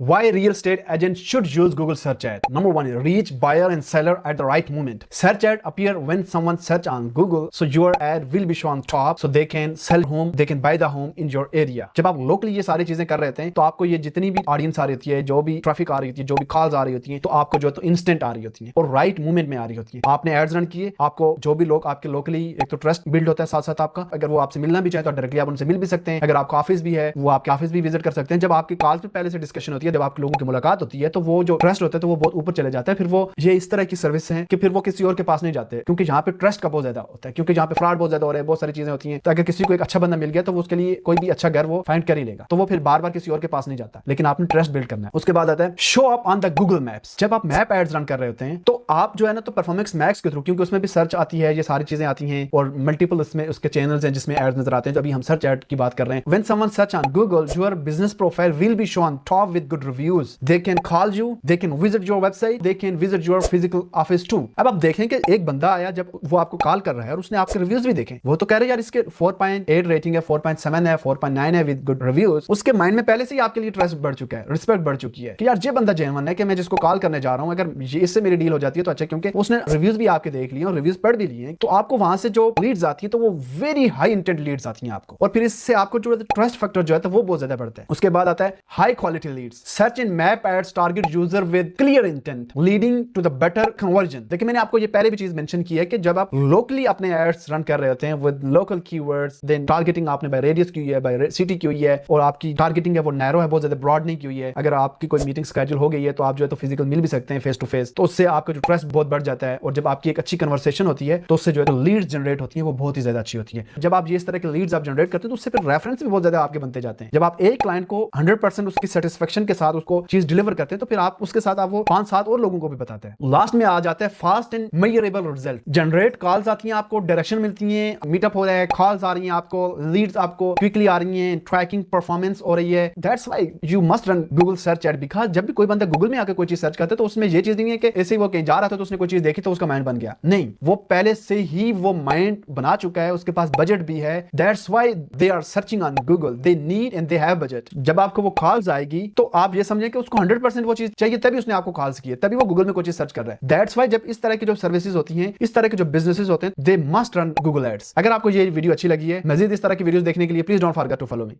Why real estate agents should use Google search ad? Number one, reach buyer and seller at the right moment. Search ad appear when someone search on Google, so your ad will be shown on top, so they can sell home, they can buy the home in your area. जब आप locally ये सारी चीजें कर रहे थे तो आपको ये जितनी भी ऑडियंस आ रही होती है, जो भी ट्रैफिक आ रही होती है, जो भी कॉल्स आ रही होती है, तो आपको जो है तो इंस्टेंट आ रही होती है और राइट मूवमेंट में आ रही होती है। आपने एड्स रन किए, आपको जो भी लोग आपके लोकली, एक तो ट्रस्ट बिल्ड होता है साथ साथ आपका, अगर वो आपसे मिलना भी चाहे तो डायरेक्टली आप उनसे मिल भी सकते हैं। अगर आपका ऑफिस भी है, वो आपके ऑफिस भी विजिट कर सकते हैं। जब आपकी कॉल पे पहले से डिस्कशन होती है, जब आपके लोगों की मुलाकात होती है, तो वो जो ट्रस्ट होता है तो वो बहुत ऊपर चले जाता है। फिर वो ये इस तरह की सर्विस है कि फिर वो किसी और के पास नहीं जाते, क्योंकि यहाँ पे ट्रस्ट का बहुत ज्यादा होता है, क्योंकि जहाँ पे फ्रॉड बहुत ज्यादा हो रहा है, बहुत सारी चीजें होती हैं। तो अगर किसी को एक अच्छा बंदा मिल गया तो वो उसके लिए कोई भी अच्छा घर वो फाइंड कर ही लेगा, तो वो फिर बार बार किसी और के पास नहीं जाता। लेकिन आपने ट्रस्ट बिल्ड करना है। उसके बाद आता है show up on the Google maps. जब आप मैप एड्स रन कर रहे होते हैं तो आप जो है ना तो परफॉर्मेंस मैक्स के थ्रू, क्योंकि उसमें भी सर्च आती है, ये सारी चीजें आती हैं और मल्टीपल उसमें उसके चैनल्स हैं जिसमें एड्स नजर आते हैं। तो अभी हम सर्च एड की बात कर रहे हैं। When someone search on Google, your business profile will be show on top with good reviews. They can call you, they can visit your website, they can visit your physical office too. अब आप देखें कि एक बंदा आया, जब वो आपको कॉल कर रहा है और उसने आपके रिव्यूज भी देखे, वो तो कह रहे हैं यार इसके 4.8 रेटिंग है, 4.7 है, 4.9 है विद गुड रिव्यूज। उसके माइंड में पहले से ही आपके लिए ट्रस्ट बढ़ चुका है, रिस्पेक्ट बढ़ चुकी है कि यार ये बंदा जेन्युइन है, कि मैं जिसको कॉल करने जा रहा हूं अगर ये इससे मेरी डील हो जाती है तो अच्छा, क्योंकि उसने रिव्यूज भी आपके देख लिए और रिव्यूज पढ़ भी लिए, तो आपको वहां से जो लीड्स आती है तो वो वेरी हाई इंटेंट लीड्स आती हैं आपको, और फिर इससे आपको जो ट्रस्ट फैक्टर जो है तो वो बहुत ज्यादा बढ़ता है। उसके बाद आता है high quality leads. Search in map ads target user with clear intent leading to the better conversion. देखिए मैंने आपको ये पहले भी चीज मेंशन की है कि जब आप लोकली अपने एड्स रन कर रहे होते हैं with local keywords, then targeting आपने बाय रेडियस की हुई है, बाय सिटी की हुई है, और आपकी टारगेटिंग है वो नैरो है, बहुत ज्यादा ब्रॉड नहीं की हुई है। अगर आपकी कोई मीटिंग स्केड्यूल हो गई है तो आप जो है तो फिजिकल मिल भी सकते हैं फेस टू फेस, तो उससे आपका जो ट्रस्ट बहुत बढ़ जाता है। और जब आपकी एक अच्छी कन्वर्सेशन होती है तो उससे जो है तो लीड्स जनरेट होती है, वो बहुत ही ज्यादा अच्छी होती है। जब आप ये इस तरह के लीड्स आप जनरेट करते हैं तो उससे फिर रेफरेंस भी बहुत ज्यादा आपके बनते जाते हैं। जब आप एक क्लाइंट को 100% उसकी सेटिस्फेक्शन के साथ उसको चीज डिलीवर करते हैं तो फिर आप उसके साथ आप वो 5-7 और लोगों को भी बताते हैं। लास्ट में आ जाता है fast and measurable result. Generate calls आती हैं, आपको डायरेक्शन मिलती है, मीटअप हो रहा है, कॉल्स आ रही हैं, आपको लीड्स आपको क्विकली आ रही हैं, ट्रैकिंग परफॉर्मेंस हो रही है। That's why you must run Google search add, because जब भी कोई बंदा गूगल में आकर कोई चीज सर्च करता है तो उसमें ये चीज नहीं है कि ऐसे ही वो कहीं जा रहा था तो उसने कोई चीज देखी तो उसका माइंड बन गया। नहीं, वो पहले से ही वो माइंड बना चुका है, उसके पास बजट भी है। That's why they are searching on Google, they need and they have budget. जब आपको वो कॉल्स आएगी तो आप ये समझें कि उसको 100% वो चीज चाहिए, तभी उसने आपको कॉल्स की है, तभी वो गूगल में कोई चीज सर्च कर रहा है। दैट्स व्हाई जब इस तरह की जो सर्विसेज होती हैं, इस तरह के जो बिजनेसेस होते हैं, they must run Google ads. अगर आपको ये वीडियो अच्छी लगी है, मजीद इस तरह की वीडियोस देखने के लिए please don't forget to follow me.